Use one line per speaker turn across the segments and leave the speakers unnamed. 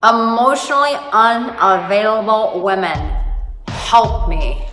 Emotionally unavailable women, help me.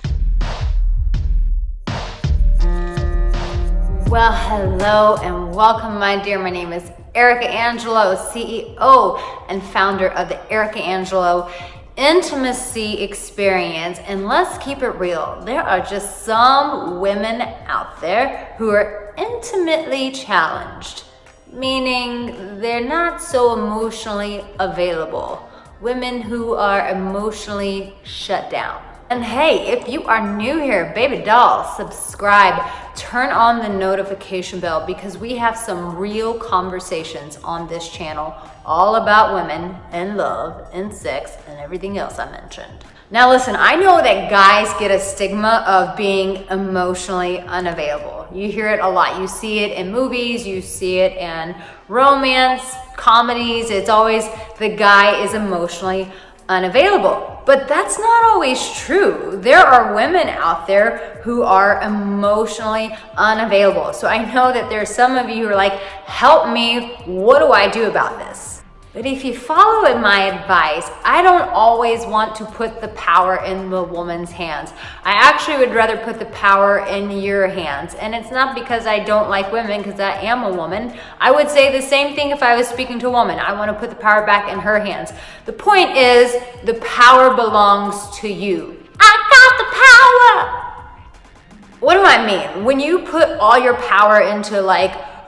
Well, hello and welcome, my dear. My name is Arica Angelo, CEO and founder of the Arica Angelo Intimacy Experience. And let's keep it real. There are just some women out there who are intimately challenged, meaning they're not so emotionally available. Women who are emotionally shut down. And hey, if you are new here, baby doll, subscribe, turn on the notification bell, because we have some real conversations on this channel all about women and love and sex and everything else I mentioned. Now listen, I know that guys get a stigma of being emotionally unavailable. You hear it a lot. You see it in movies, you see it in romance, comedies. It's always the guy is emotionally unavailable. But that's not always true. There are women out there who are emotionally unavailable. So I know that there's some of you who are like, help me, what do I do about this? But if you follow my advice, I don't always want to put the power in the woman's hands. I actually would rather put the power in your hands. And it's not because I don't like women, because I am a woman. I would say the same thing if I was speaking to a woman. I want to put the power back in her hands. The point is, the power belongs to you. I got the power! What do I mean? When you put all your power into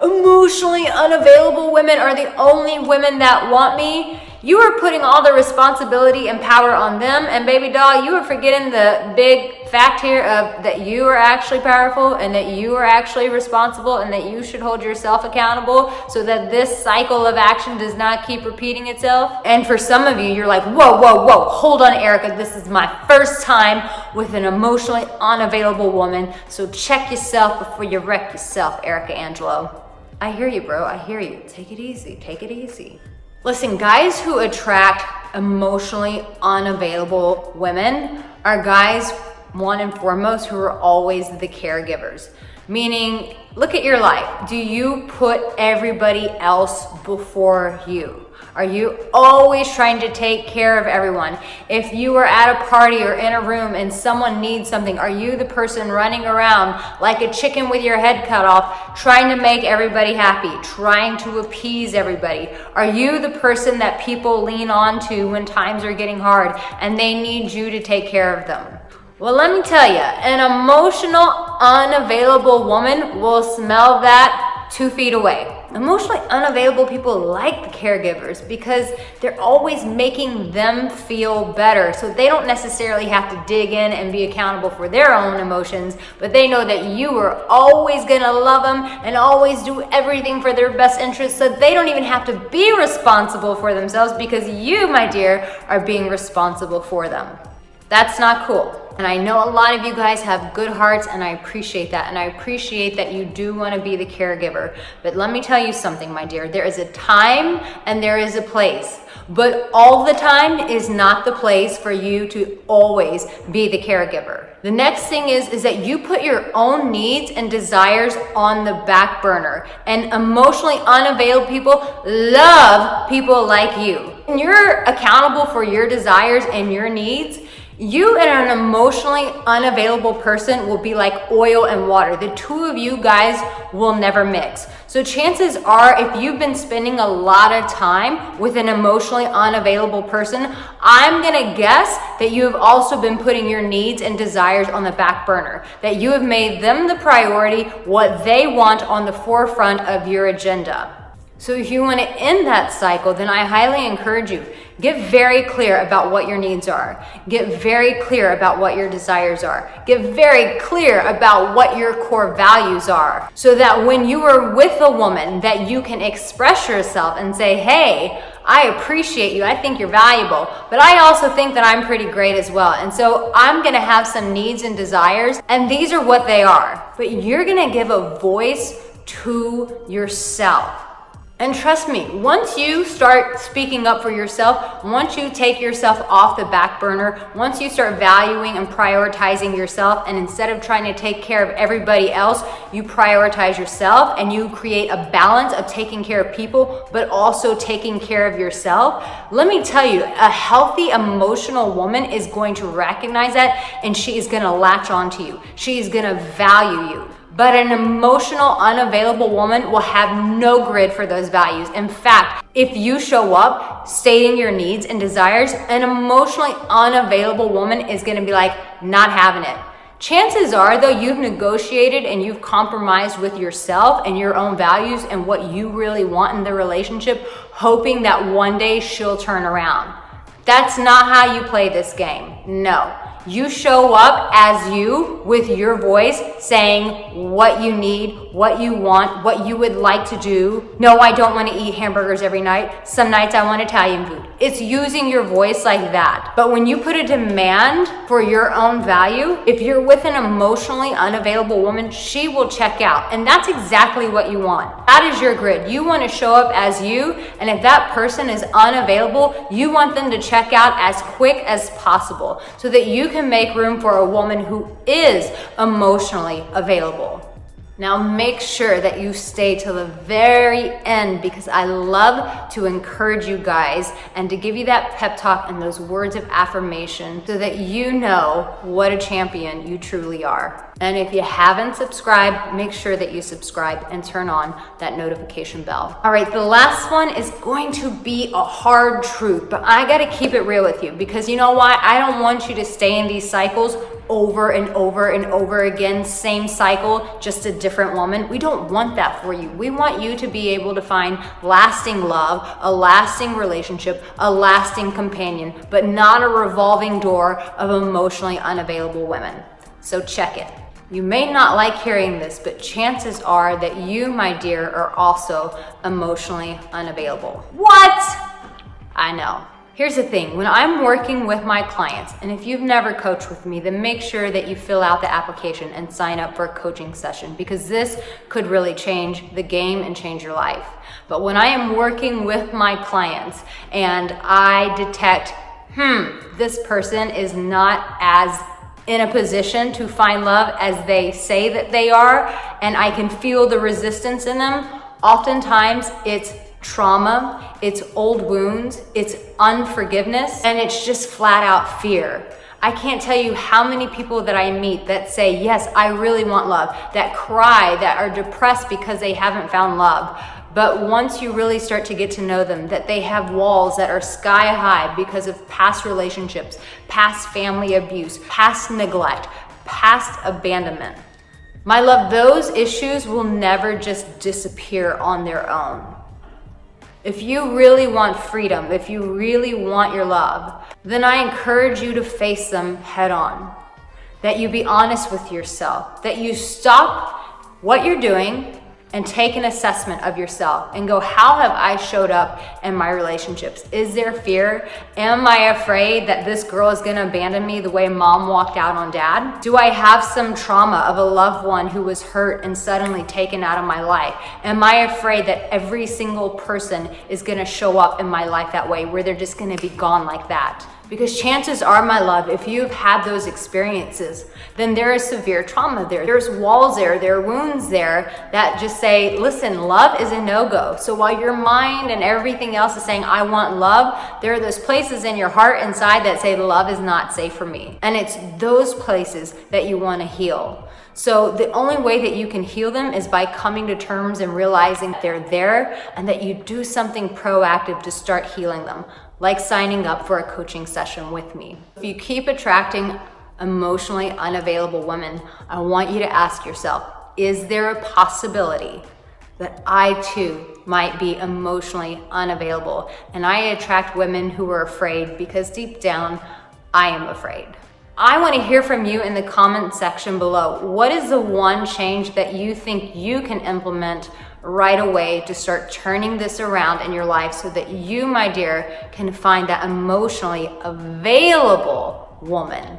emotionally unavailable women are the only women that want me, you are putting all the responsibility and power on them. And baby doll, you are forgetting the big fact here of that you are actually powerful and that you are actually responsible and that you should hold yourself accountable so that this cycle of action does not keep repeating itself. And for some of you, you're like, whoa, hold on, Arica. This is my first time with an emotionally unavailable woman. So check yourself before you wreck yourself, Arica Angelo. I hear you, bro. I hear you. Take it easy. Take it easy. Listen, guys who attract emotionally unavailable women are guys, one and foremost, who are always the caregivers. Meaning, look at your life. Do you put everybody else before you? Are you always trying to take care of everyone? If you are at a party or in a room and someone needs something, are you the person running around like a chicken with your head cut off, trying to make everybody happy, trying to appease everybody? Are you the person that people lean on to when times are getting hard and they need you to take care of them? Well, let me tell you, an emotional, unavailable woman will smell that 2 feet away. Emotionally unavailable people like the caregivers because they're always making them feel better. So they don't necessarily have to dig in and be accountable for their own emotions, but they know that you are always gonna love them and always do everything for their best interest, so they don't even have to be responsible for themselves because you, my dear, are being responsible for them. That's not cool. And I know a lot of you guys have good hearts, and I appreciate that. And I appreciate that you do want to be the caregiver. But let me tell you something, my dear. There is a time and there is a place. But all the time is not the place for you to always be the caregiver. The next thing is that you put your own needs and desires on the back burner. And emotionally unavailable people love people like you. When you're accountable for your desires and your needs, you and an emotionally unavailable person will be like oil and water. The two of you guys will never mix. So chances are, if you've been spending a lot of time with an emotionally unavailable person, I'm gonna guess that you have also been putting your needs and desires on the back burner, that you have made them the priority, what they want on the forefront of your agenda. So if you want to end that cycle, then I highly encourage you, get very clear about what your needs are. Get very clear about what your desires are. Get very clear about what your core values are, so that when you are with a woman, that you can express yourself and say, hey, I appreciate you. I think you're valuable, but I also think that I'm pretty great as well. And so I'm going to have some needs and desires, and these are what they are. But you're going to give a voice to yourself. And trust me, once you start speaking up for yourself, once you take yourself off the back burner, once you start valuing and prioritizing yourself, and instead of trying to take care of everybody else, you prioritize yourself and you create a balance of taking care of people, but also taking care of yourself. Let me tell you, a healthy emotional woman is going to recognize that, and she is going to latch onto you. She is going to value you. But an emotional, unavailable woman will have no grid for those values. In fact, if you show up stating your needs and desires, an emotionally unavailable woman is gonna be like, not having it. Chances are, though, you've negotiated and you've compromised with yourself and your own values and what you really want in the relationship, hoping that one day she'll turn around. That's not how you play this game. No. You show up as you with your voice, saying what you need, what you want, what you would like to do. No, I don't want to eat hamburgers every night. Some nights I want Italian food. It's using your voice like that. But when you put a demand for your own value, if you're with an emotionally unavailable woman, she will check out. And that's exactly what you want. That is your grid. You want to show up as you, and if that person is unavailable, you want them to check out as quick as possible so that you can make room for a woman who is emotionally available. Now make sure that you stay till the very end, because I love to encourage you guys and to give you that pep talk and those words of affirmation so that you know what a champion you truly are. And if you haven't subscribed, make sure that you subscribe and turn on that notification bell. All right, the last one is going to be a hard truth, but I gotta keep it real with you, because you know why? I don't want you to stay in these cycles over and over and over again, same cycle, just a different woman. We don't want that for you. We want you to be able to find lasting love, a lasting relationship, a lasting companion, but not a revolving door of emotionally unavailable women. So check it. You may not like hearing this, but chances are that you, my dear, are also emotionally unavailable. What? I know. Here's the thing, when I'm working with my clients, and if you've never coached with me, then make sure that you fill out the application and sign up for a coaching session, because this could really change the game and change your life. But when I am working with my clients and I detect, this person is not as in a position to find love as they say that they are, and I can feel the resistance in them, oftentimes it's trauma, it's old wounds, it's unforgiveness, and it's just flat out fear. I can't tell you how many people that I meet that say, yes, I really want love, that cry, that are depressed because they haven't found love. But once you really start to get to know them, that they have walls that are sky high because of past relationships, past family abuse, past neglect, past abandonment. My love, those issues will never just disappear on their own. If you really want freedom, if you really want your love, then I encourage you to face them head on. That you be honest with yourself, that you stop what you're doing and take an assessment of yourself and go, how have I showed up in my relationships? Is there fear? Am I afraid that this girl is gonna abandon me the way mom walked out on dad? Do I have some trauma of a loved one who was hurt and suddenly taken out of my life? Am I afraid that every single person is gonna show up in my life that way, where they're just gonna be gone like that? Because chances are, my love, if you've had those experiences, then there is severe trauma there. There's walls there, there are wounds there that just say, listen, love is a no-go. So while your mind and everything else is saying, I want love, there are those places in your heart inside that say, love is not safe for me. And it's those places that you want to heal. So the only way that you can heal them is by coming to terms and realizing they're there, and that you do something proactive to start healing them, like signing up for a coaching session with me. If you keep attracting emotionally unavailable women, I want you to ask yourself, is there a possibility that I too might be emotionally unavailable? And I attract women who are afraid because deep down, I am afraid. I want to hear from you in the comment section below. What is the one change that you think you can implement right away to start turning this around in your life so that you, my dear, can find that emotionally available woman?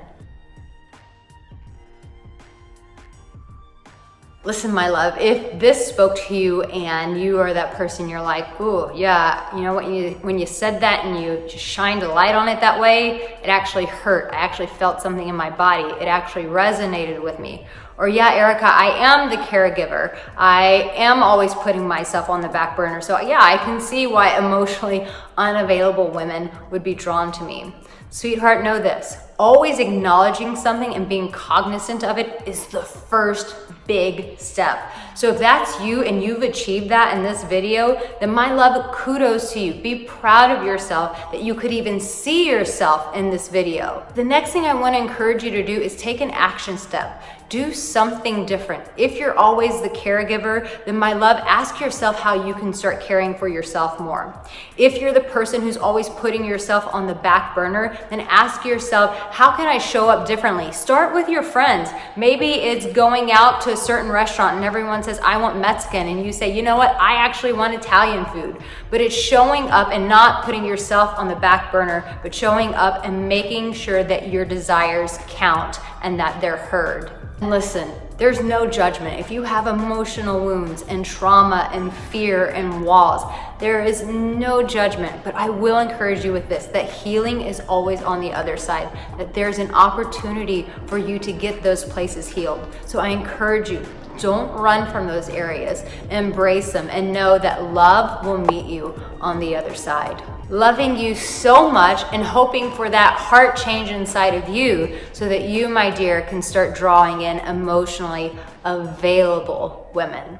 Listen, my love, if this spoke to you and you are that person, you're like, ooh, yeah, you know what, when you said that and you just shined a light on it that way, it actually hurt. I actually felt something in my body. It actually resonated with me. Or yeah, Arica, I am the caregiver. I am always putting myself on the back burner. So yeah, I can see why emotionally unavailable women would be drawn to me. Sweetheart, know this. Always acknowledging something and being cognizant of it is the first big step. So if that's you and you've achieved that in this video, then my love, kudos to you. Be proud of yourself that you could even see yourself in this video. The next thing I want to encourage you to do is take an action step. Do something different. If you're always the caregiver, then my love, ask yourself how you can start caring for yourself more. If you're the person who's always putting yourself on the back burner, then ask yourself, how can I show up differently? Start with your friends. Maybe it's going out to a certain restaurant and everyone says, I want Mexican, and you say, you know what, I actually want Italian food. But it's showing up and not putting yourself on the back burner, but showing up and making sure that your desires count and that they're heard. And listen, there's no judgment. If you have emotional wounds and trauma and fear and walls, there is no judgment. But I will encourage you with this, that healing is always on the other side, that there's an opportunity for you to get those places healed. So I encourage you, don't run from those areas. Embrace them and know that love will meet you on the other side. Loving you so much and hoping for that heart change inside of you so that you, my dear, can start drawing in emotionally available women.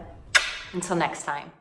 Until next time.